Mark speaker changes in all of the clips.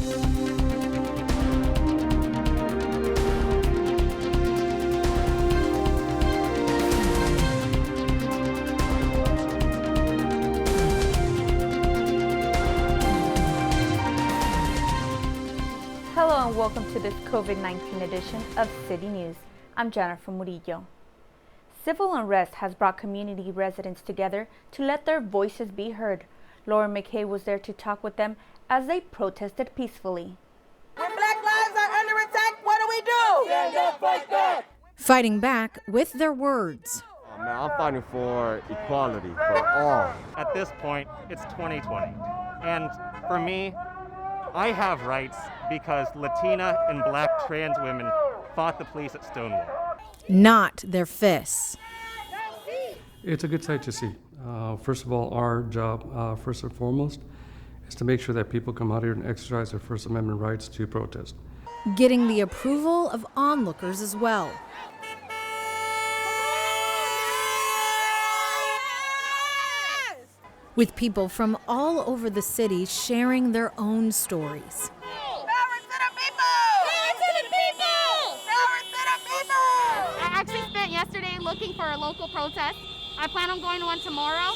Speaker 1: Hello and welcome to this COVID-19 edition of City News. I'm Jennifer Murillo. Civil unrest has brought community residents together to let their voices be heard. Lauren McKay was there to talk with them as they protested peacefully.
Speaker 2: When Black lives are under attack, what do?
Speaker 3: Stand up, fight back!
Speaker 4: Fighting back with their words.
Speaker 3: Oh, man, I'm fighting for equality for all.
Speaker 5: At this point, it's 2020. And for me, I have rights because Latina and Black trans women fought the police at Stonewall.
Speaker 4: Not their fists.
Speaker 6: It's a good sight to see. First of all, our job, first and foremost, is to make sure that people come out here and exercise their First Amendment rights to protest.
Speaker 4: Getting the approval of onlookers as well. With people from all over the city sharing their own stories.
Speaker 2: Power to the people! Power to the people! Power to the people!
Speaker 7: I actually spent yesterday looking for a local protest. I plan on going to one tomorrow.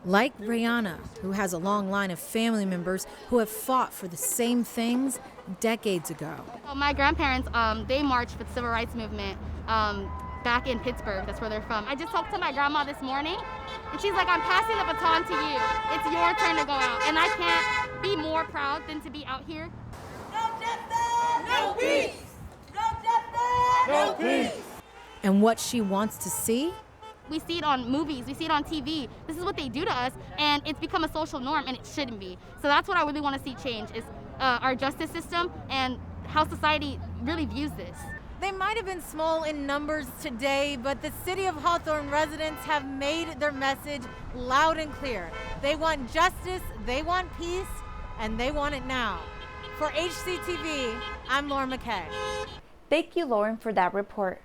Speaker 4: Like Rihanna, who has a long line of family members who have fought for the same things decades ago.
Speaker 7: Well, my grandparents, they marched for the civil rights movement back in Pittsburgh. That's where they're from. I just talked to my grandma this morning, and she's like, I'm passing the baton to you. It's your turn to go out. And I can't be more proud than to be out here.
Speaker 2: No justice! No peace! No justice!
Speaker 3: No peace!
Speaker 4: And what she wants to see?
Speaker 7: We see it on movies, we see it on TV. This is what they do to us, and it's become a social norm, and it shouldn't be. So that's what I really want to see change, is our justice system and how society really views this.
Speaker 8: They might have been small in numbers today, but the city of Hawthorne residents have made their message loud and clear. They want justice, they want peace, and they want it now. For HCTV, I'm Lauren McKay.
Speaker 1: Thank you, Lauren, for that report.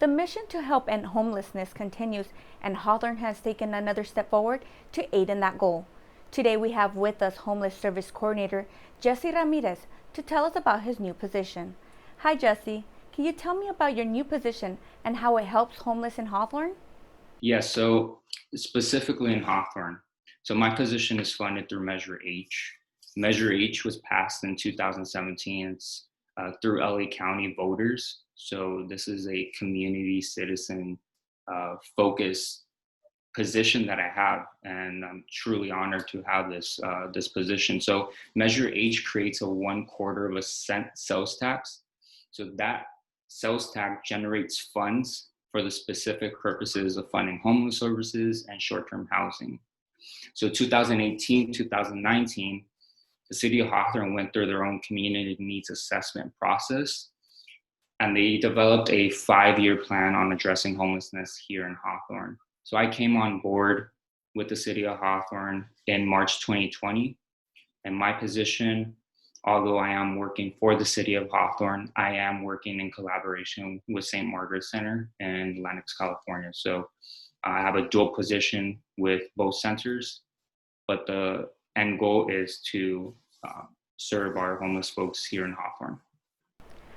Speaker 1: The mission to help end homelessness continues, and Hawthorne has taken another step forward to aid in that goal. Today we have with us Homeless Service Coordinator Jesse Ramirez to tell us about his new position. Hi, Jesse. Can you tell me about your new position and how it helps homeless in Hawthorne?
Speaker 9: Yes, so specifically in Hawthorne. So my position is funded through Measure H. Measure H was passed in 2017. It's through LA County voters. So this is a community citizen focused position that I have, and I'm truly honored to have this position. So Measure H creates a 1/4 of a cent sales tax. So that sales tax generates funds for the specific purposes of funding homeless services and short-term housing. So 2018, 2019, the city of Hawthorne went through their own community needs assessment process, and they developed a 5-year plan on addressing homelessness here in Hawthorne. So I came on board with the city of Hawthorne in March 2020, and my position, although I am working for the city of Hawthorne, I am working in collaboration with St. Margaret Center in Lenox, California. So I have a dual position with both centers, but the end goal is to serve our homeless folks here in Hawthorne.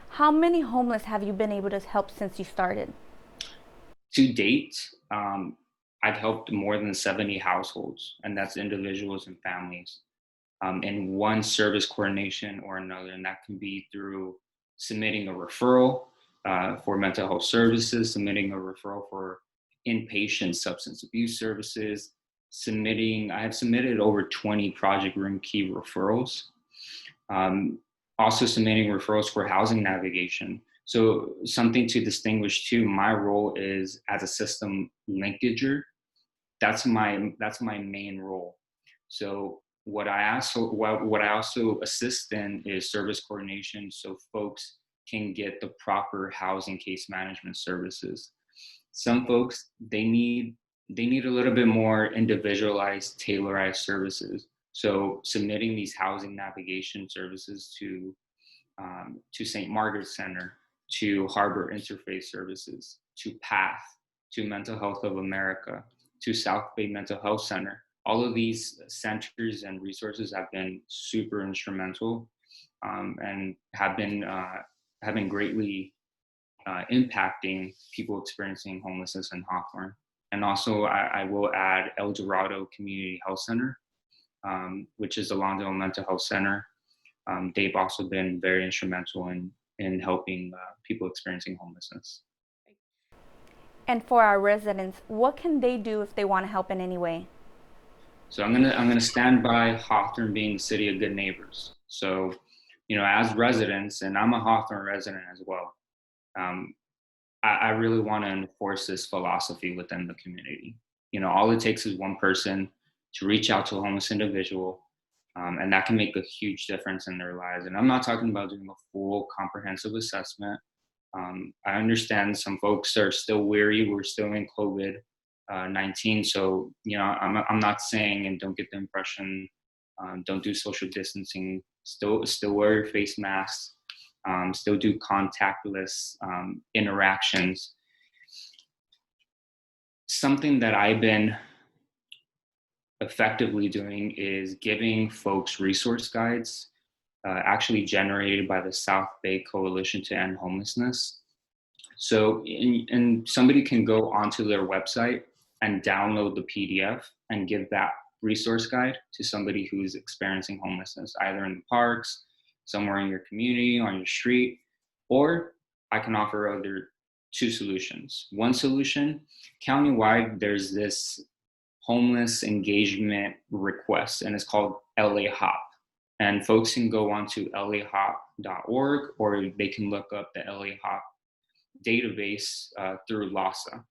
Speaker 1: How many homeless have you been able to help since you started?
Speaker 9: To date, I've helped more than 70 households, and that's individuals and families, in one service coordination or another. And that can be through submitting a referral for mental health services, submitting a referral for inpatient substance abuse services, I have submitted over 20 Project Room Key referrals. Also submitting referrals for housing navigation. So something to distinguish too, my role is as a system linkager. That's my main role. So what I also assist in is service coordination, so folks can get the proper housing case management services. Some folks, they need a little bit more individualized, tailorized services. So submitting these housing navigation services to St. Margaret Center, to Harbor Interface Services, to PATH, to Mental Health of America, to South Bay Mental Health Center. All of these centers and resources have been super instrumental and have been greatly impacting people experiencing homelessness in Hawthorne. And also, I will add El Dorado Community Health Center, which is a Lawndale Mental Health Center. They've also been very instrumental in helping people experiencing homelessness.
Speaker 1: And for our residents, what can they do if they want to help in any way?
Speaker 9: So I'm gonna stand by Hawthorne being the city of good neighbors. So, as residents, and I'm a Hawthorne resident as well, I really want to enforce this philosophy within the community. All it takes is one person to reach out to a homeless individual, and that can make a huge difference in their lives. And I'm not talking about doing a full comprehensive assessment. I understand some folks are still weary. We're still in COVID-19, so I'm not saying, and don't get the impression, don't do social distancing. Still wear your face masks. Still do contactless interactions. Something that I've been effectively doing is giving folks resource guides, actually generated by the South Bay Coalition to End Homelessness. So, and somebody can go onto their website and download the PDF and give that resource guide to somebody who's experiencing homelessness, either in the parks, somewhere in your community, on your street, or I can offer other two solutions. One solution, countywide, there's this homeless engagement request, and it's called LA HOP. And folks can go onto lahop.org, or they can look up the LA HOP database through LAHSA.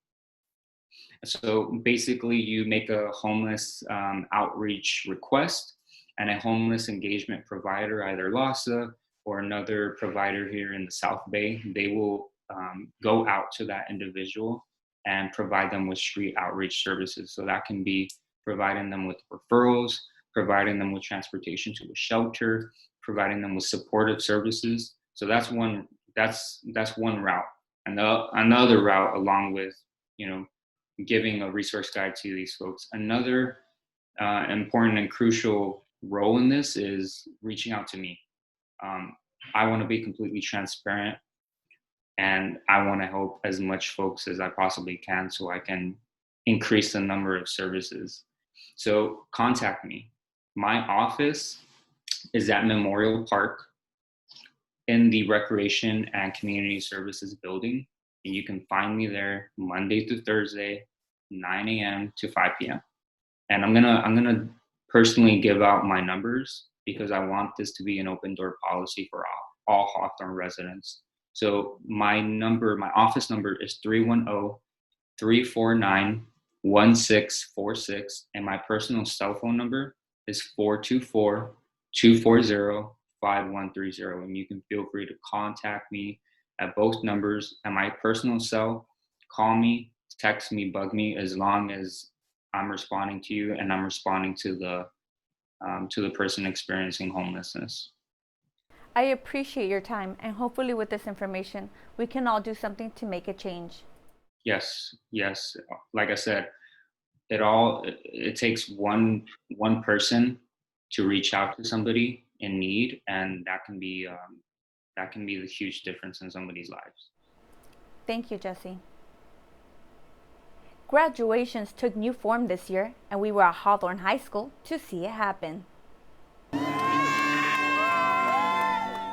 Speaker 9: So basically, you make a homeless outreach request, and a homeless engagement provider, either LAHSA or another provider here in the South Bay, they will go out to that individual and provide them with street outreach services. So that can be providing them with referrals, providing them with transportation to a shelter, providing them with supportive services. So that's one route. And another route, along with giving a resource guide to these folks. Another important and crucial role in this is reaching out to me. I want to be completely transparent, and I want to help as much folks as I possibly can so I can increase the number of services. So contact me. My office is at Memorial Park in the Recreation and Community Services building. And you can find me there Monday through Thursday, 9 a.m. to 5 p.m. And I'm gonna personally give out my numbers because I want this to be an open door policy for all Hawthorne residents. So my office number is 310-349-1646, and my personal cell phone number is 424-240-5130. And you can feel free to contact me at both numbers. At my personal cell, call me, text me, bug me, as long as I'm responding to you and I'm responding to the person experiencing homelessness.
Speaker 1: I appreciate your time, and hopefully with this information, we can all do something to make a change.
Speaker 9: Yes. Like I said, it takes one person to reach out to somebody in need, and that can be the huge difference in somebody's lives.
Speaker 1: Thank you, Jesse. Graduations took new form this year, and we were at Hawthorne High School to see it happen.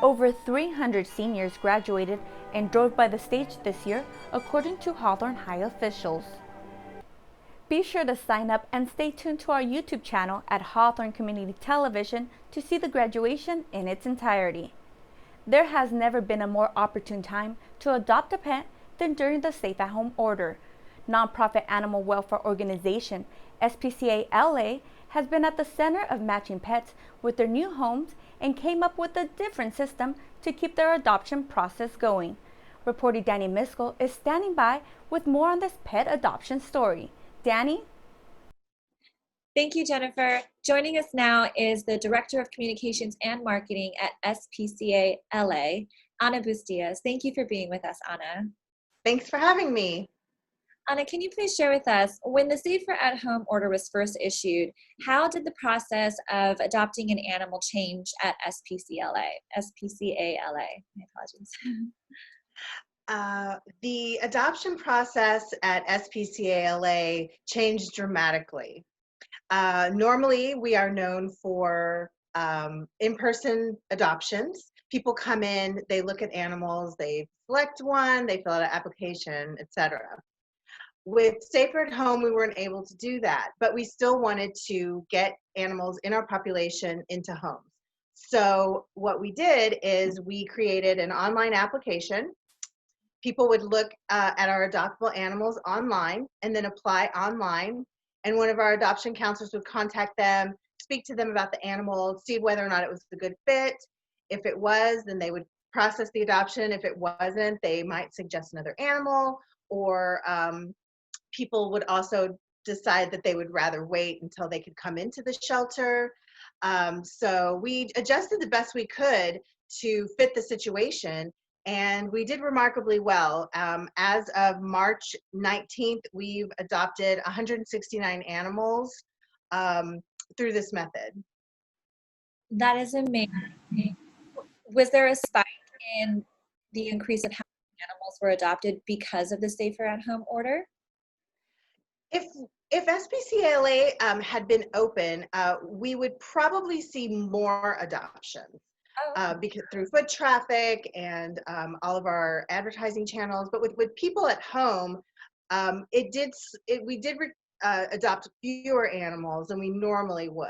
Speaker 1: Over 300 seniors graduated and drove by the stage this year, according to Hawthorne High officials. Be sure to sign up and stay tuned to our YouTube channel at Hawthorne Community Television to see the graduation in its entirety. There has never been a more opportune time to adopt a pet than during the Safe at Home order. Nonprofit animal welfare organization SPCA LA has been at the center of matching pets with their new homes and came up with a different system to keep their adoption process going. Reporter Danny Miskell is standing by with more on this pet adoption story. Danny?
Speaker 10: Thank you, Jennifer. Joining us now is the Director of Communications and Marketing at SPCA LA, Ana Bustias. Thank you for being with us, Ana.
Speaker 11: Thanks for having me.
Speaker 10: Anna, can you please share with us, when the Safer at Home order was first issued, how did the process of adopting an animal change at SPCLA? SPCALA, my apologies.
Speaker 11: The adoption process at SPCALA changed dramatically. Normally, we are known for in-person adoptions. People come in, they look at animals, they select one, they fill out an application, etc. With Safer at Home, we weren't able to do that, but we still wanted to get animals in our population into homes. So what we did is we created an online application. People would look at our adoptable animals online and then apply online. And one of our adoption counselors would contact them, speak to them about the animal, see whether or not it was a good fit. If it was, then they would process the adoption. If it wasn't, they might suggest another animal, or people would also decide that they would rather wait until they could come into the shelter. So we adjusted the best we could to fit the situation, and we did remarkably well. As of March 19th, we've adopted 169 animals through this method.
Speaker 10: That is amazing. Was there a spike in the increase of how many animals were adopted because of the Safer at Home order?
Speaker 11: If SPCLA had been open, we would probably see more adoptions. Because through foot traffic and all of our advertising channels, but with people at home, we did adopt fewer animals than we normally would.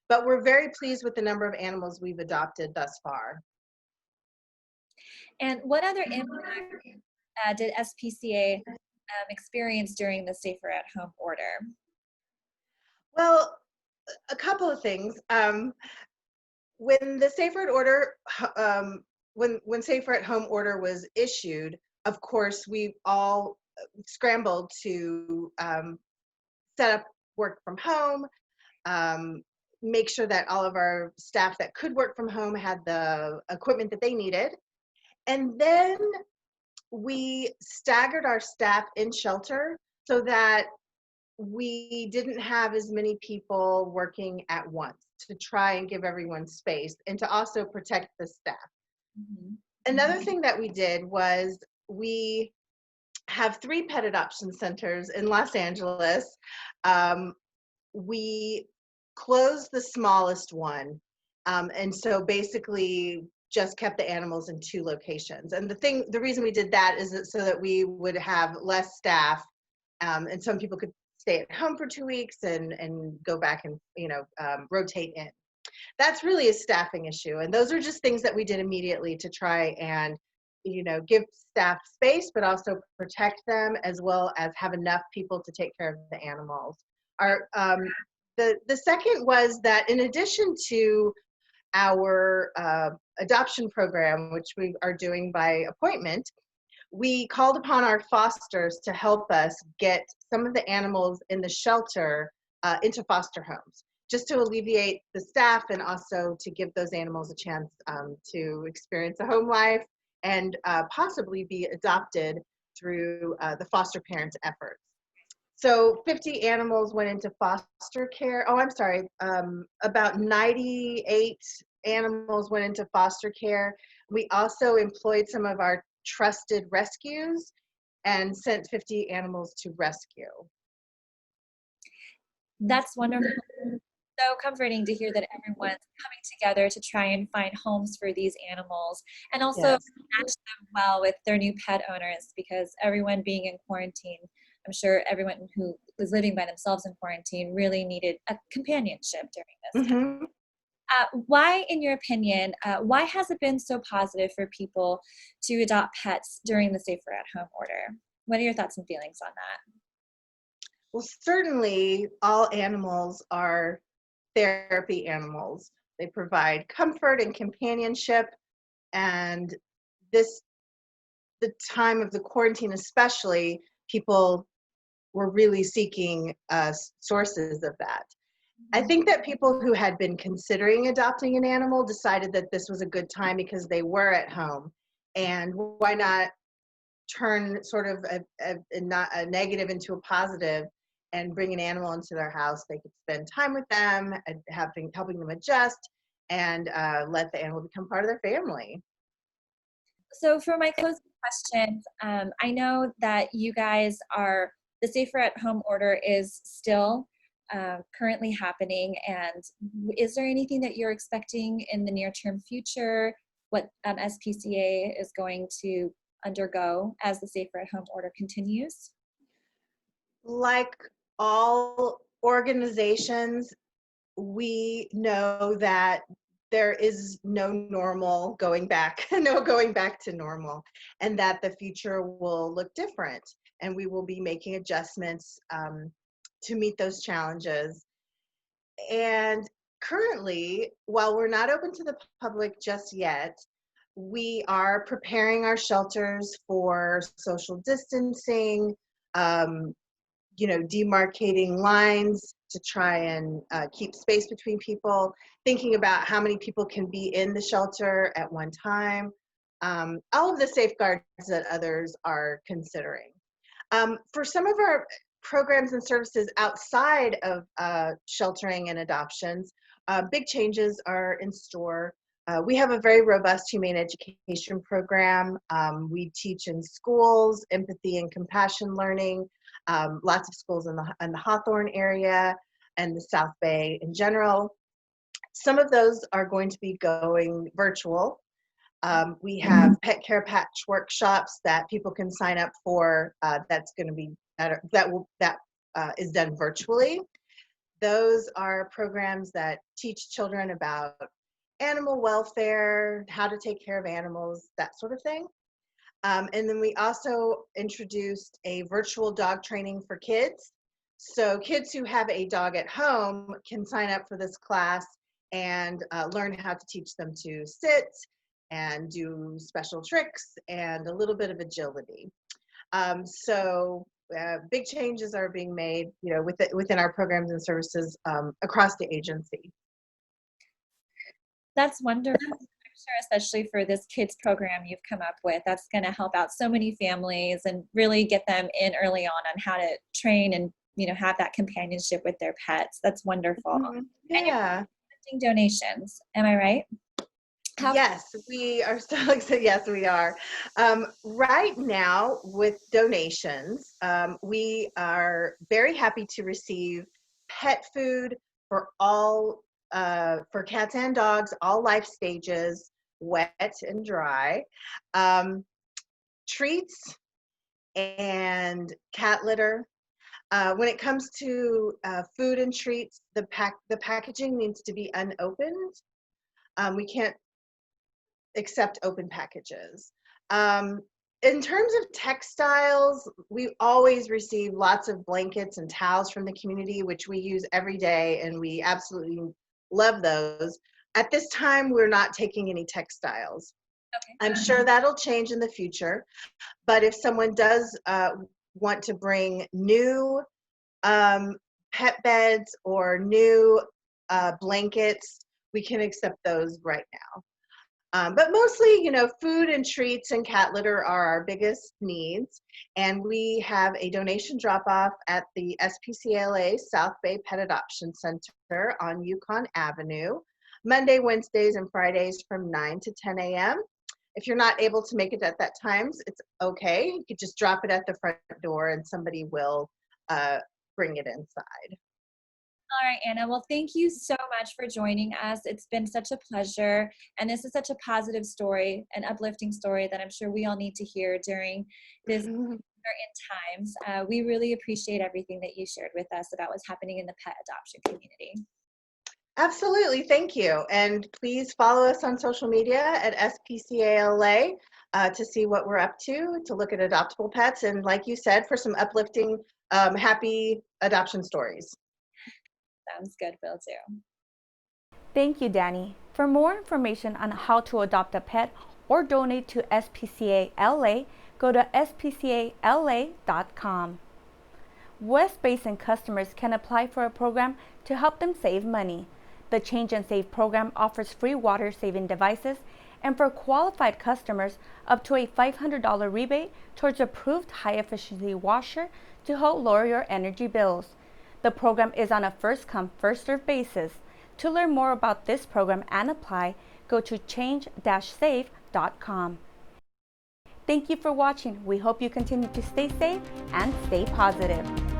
Speaker 11: But we're very pleased with the number of animals we've adopted thus far.
Speaker 10: And what other impact did SPCA experience during the Safer at Home order?
Speaker 11: Well, a couple of things. When the Safer at order, when Safer at Home order was issued, of course, we all scrambled to set up work from home, make sure that all of our staff that could work from home had the equipment that they needed. And then we staggered our staff in shelter so that we didn't have as many people working at once, to try and give everyone space and to also protect the staff. Mm-hmm. Another thing that we did was we have 3 pet adoption centers in Los Angeles. We closed the smallest one, and so basically just kept the animals in 2 locations. And the reason we did that is so that we would have less staff, and some people could stay at home for 2 weeks and go back and rotate in. That's really a staffing issue, and those are just things that we did immediately to try and give staff space, but also protect them, as well as have enough people to take care of the animals. The second was that in addition to our adoption program, which we are doing by appointment, we called upon our fosters to help us get some of the animals in the shelter into foster homes, just to alleviate the staff and also to give those animals a chance to experience a home life and possibly be adopted through the foster parents' efforts. So 50 animals went into foster care. Oh, I'm sorry. About 98 animals went into foster care. We also employed some of our trusted rescues and sent 50 animals to rescue.
Speaker 10: That's wonderful. So comforting to hear that everyone's coming together to try and find homes for these animals, and also match them well with their new pet owners, because everyone being in quarantine, I'm sure everyone who was living by themselves in quarantine really needed a companionship during this time. Why, in your opinion, why has it been so positive for people to adopt pets during the Safer at Home order? What are your thoughts and feelings on that?
Speaker 11: Well, certainly all animals are therapy animals. They provide comfort and companionship, and the time of the quarantine especially, people were really seeking sources of that. I think that people who had been considering adopting an animal decided that this was a good time because they were at home, and why not turn sort of a negative into a positive and bring an animal into their house. They could spend time with them, helping them adjust, and let the animal become part of their family.
Speaker 10: So for my closing questions, I know that you guys the Safer at Home order is still currently happening. And is there anything that you're expecting in the near term future? What SPCA is going to undergo as the Safer at Home order continues?
Speaker 11: Like all organizations, we know that there is no normal going back, no going back to normal, and that the future will look different, and we will be making adjustments to meet those challenges. And currently, while we're not open to the public just yet, we are preparing our shelters for social distancing, demarcating lines to try and keep space between people, thinking about how many people can be in the shelter at one time, all of the safeguards that others are considering. For some of our programs and services outside of sheltering and adoptions, big changes are in store. We have a very robust humane education program. We teach in schools, empathy and compassion learning, lots of schools in the Hawthorne area and the South Bay in general. Some of those are going to be going virtual. We have pet care patch workshops that people can sign up for. That's going to be that is done virtually. Those are programs that teach children about animal welfare, how to take care of animals, that sort of thing. And then we also introduced a virtual dog training for kids. So kids who have a dog at home can sign up for this class and learn how to teach them to sit and do special tricks and a little bit of agility. Big changes are being made, within our programs and services across the agency.
Speaker 10: That's wonderful. I'm sure, especially for this kids program you've come up with, that's going to help out so many families and really get them in early on how to train and have that companionship with their pets. That's wonderful.
Speaker 11: Mm-hmm. Yeah.
Speaker 10: And you're accepting donations, am I right?
Speaker 11: Yes, we are so excited. Yes, we are. Right now, with donations, we are very happy to receive pet food for all, for cats and dogs, all life stages, wet and dry, treats, and cat litter. When it comes to food and treats, the packaging needs to be unopened. We can't accept open packages. In terms of textiles, we always receive lots of blankets and towels from the community, which we use every day, and we absolutely love those. At this time, we're not taking any textiles. Okay. I'm sure that'll change in the future, but if someone does want to bring new pet beds or new blankets, we can accept those right now. But mostly, food and treats and cat litter are our biggest needs. And we have a donation drop-off at the SPCLA South Bay Pet Adoption Center on Yukon Avenue, Monday, Wednesdays, and Fridays from 9 to 10 a.m. If you're not able to make it at that times, it's okay. You could just drop it at the front door and somebody will bring it inside.
Speaker 10: All right, Anna. Well, thank you so much for joining us. It's been such a pleasure. And this is such a positive story, an uplifting story that I'm sure we all need to hear during this in times. We really appreciate everything that you shared with us about what's happening in the pet adoption community.
Speaker 11: Absolutely. Thank you. And please follow us on social media at SPCALA to see what we're up to look at adoptable pets. And like you said, for some uplifting, happy adoption stories.
Speaker 10: Sounds good, will do.
Speaker 1: Thank you, Danny. For more information on how to adopt a pet or donate to SPCA LA, go to spcala.com. West Basin customers can apply for a program to help them save money. The Change and Save program offers free water-saving devices and for qualified customers, up to a $500 rebate towards approved high-efficiency washer to help lower your energy bills. The program is on a first-come, first-served basis. To learn more about this program and apply, go to change-save.com. Thank you for watching. We hope you continue to stay safe and stay positive.